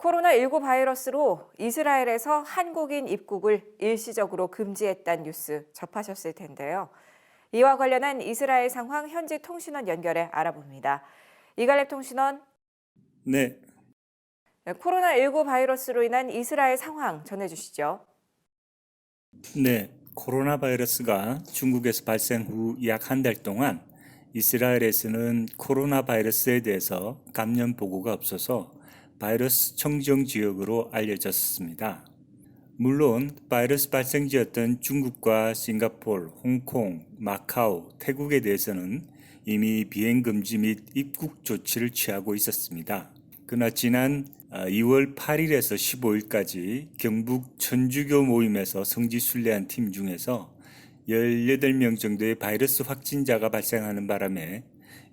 코로나19 바이러스로 이스라엘에서 한국인 입국을 일시적으로 금지했다는 뉴스 접하셨을 텐데요. 이와 관련한 이스라엘 상황 현지 통신원 연결해 알아봅니다. 이갈렙 통신원. 네, 코로나19 바이러스로 인한 이스라엘 상황 전해주시죠. 네. 코로나 바이러스가 중국에서 발생 후 약 한 달 동안 이스라엘에서는 코로나 바이러스에 대해서 감염 보고가 없어서 바이러스 청정 지역으로 알려졌습니다. 물론 바이러스 발생지였던 중국과 싱가포르, 홍콩, 마카오, 태국에 대해서는 이미 비행 금지 및 입국 조치를 취하고 있었습니다. 그러나 지난 2월 8일에서 15일까지 경북 천주교 모임에서 성지 순례한 팀 중에서 18명 정도의 바이러스 확진자가 발생하는 바람에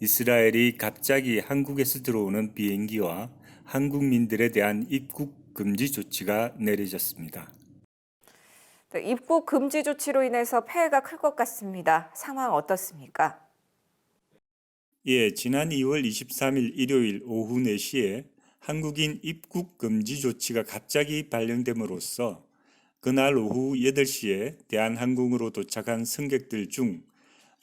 이스라엘이 갑자기 한국에서 들어오는 비행기와 한국민들에 대한 입국 금지 조치가 내려졌습니다. 입국 금지 조치로 인해서 폐해가 클 것 같습니다. 상황 어떻습니까? 예, 지난 2월 23일 일요일 오후 4시에 한국인 입국 금지 조치가 갑자기 발령됨으로써 그날 오후 8시에 대한항공으로 도착한 승객들 중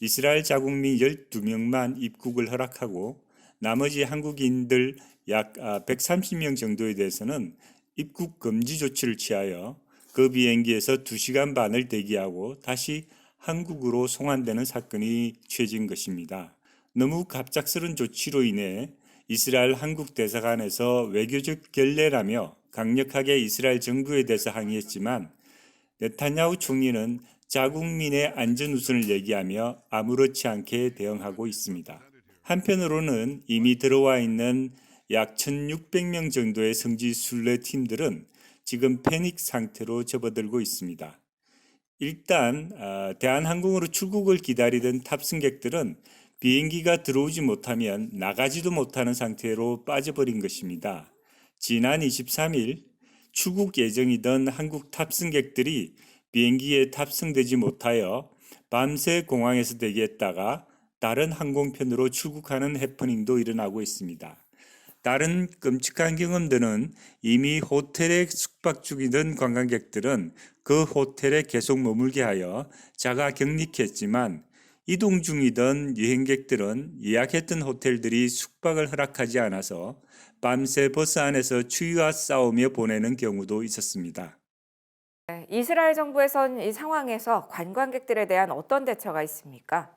이스라엘 자국민 12명만 입국을 허락하고 나머지 한국인들 약 130명 정도에 대해서는 입국 금지 조치를 취하여 그 비행기에서 2시간 반을 대기하고 다시 한국으로 송환되는 사건이 취해진 것입니다. 너무 갑작스런 조치로 인해 이스라엘 한국 대사관에서 외교적 결례라며 강력하게 이스라엘 정부에 대해서 항의했지만 네타냐후 총리는 자국민의 안전 우선을 얘기하며 아무렇지 않게 대응하고 있습니다. 한편으로는 이미 들어와 있는 약 1,600명 정도의 성지 순례 팀들은 지금 패닉 상태로 접어들고 있습니다. 일단 대한항공으로 출국을 기다리던 탑승객들은 비행기가 들어오지 못하면 나가지도 못하는 상태로 빠져버린 것입니다. 지난 23일 출국 예정이던 한국 탑승객들이 비행기에 탑승되지 못하여 밤새 공항에서 대기했다가 다른 항공편으로 출국하는 해프닝도 일어나고 있습니다. 다른 끔찍한 경험들은 이미 호텔에 숙박 중이던 관광객들은 그 호텔에 계속 머물게 하여 자가 격리했지만 이동 중이던 여행객들은 예약했던 호텔들이 숙박을 허락하지 않아서 밤새 버스 안에서 추위와 싸우며 보내는 경우도 있었습니다. 이스라엘 정부에선 이 상황에서 관광객들에 대한 어떤 대처가 있습니까?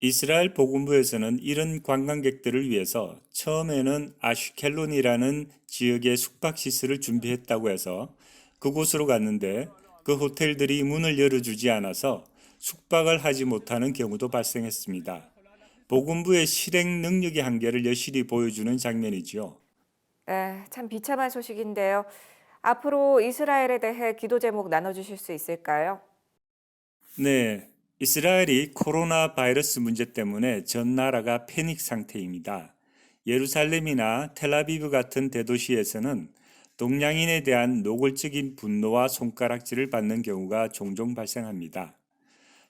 이스라엘 보건부에서는 이런 관광객들을 위해서 처음에는 아슈켈론이라는 지역의 숙박시설을 준비했다고 해서 그곳으로 갔는데 그 호텔들이 문을 열어주지 않아서 숙박을 하지 못하는 경우도 발생했습니다. 보건부의 실행 능력의 한계를 여실히 보여주는 장면이지요. 네, 참 비참한 소식인데요. 앞으로 이스라엘에 대해 기도 제목 나눠주실 수 있을까요? 네, 이스라엘이 코로나 바이러스 문제 때문에 전 나라가 패닉 상태입니다. 예루살렘이나 텔아비브 같은 대도시에서는 동양인에 대한 노골적인 분노와 손가락질을 받는 경우가 종종 발생합니다.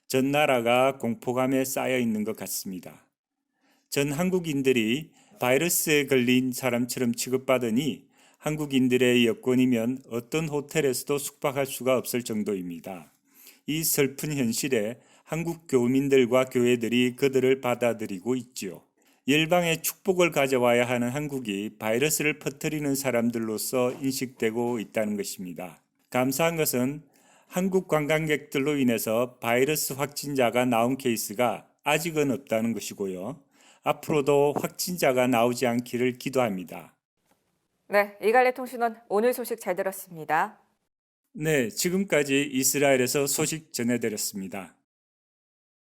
전 나라가 공포감에 쌓여 있는 것 같습니다. 전 한국인들이 바이러스에 걸린 사람처럼 취급받으니 한국인들의 여건이면 어떤 호텔에서도 숙박할 수가 없을 정도입니다. 이 슬픈 현실에 한국 교민들과 교회들이 그들을 받아들이고 있지요. 열방의 축복을 가져와야 하는 한국이 바이러스를 퍼뜨리는 사람들로서 인식되고 있다는 것입니다. 감사한 것은 한국 관광객들로 인해서 바이러스 확진자가 나온 케이스가 아직은 없다는 것이고요. 앞으로도 확진자가 나오지 않기를 기도합니다. 네, 이갈래 통신원 오늘 소식 잘 들었습니다. 네, 지금까지 이스라엘에서 소식 전해드렸습니다.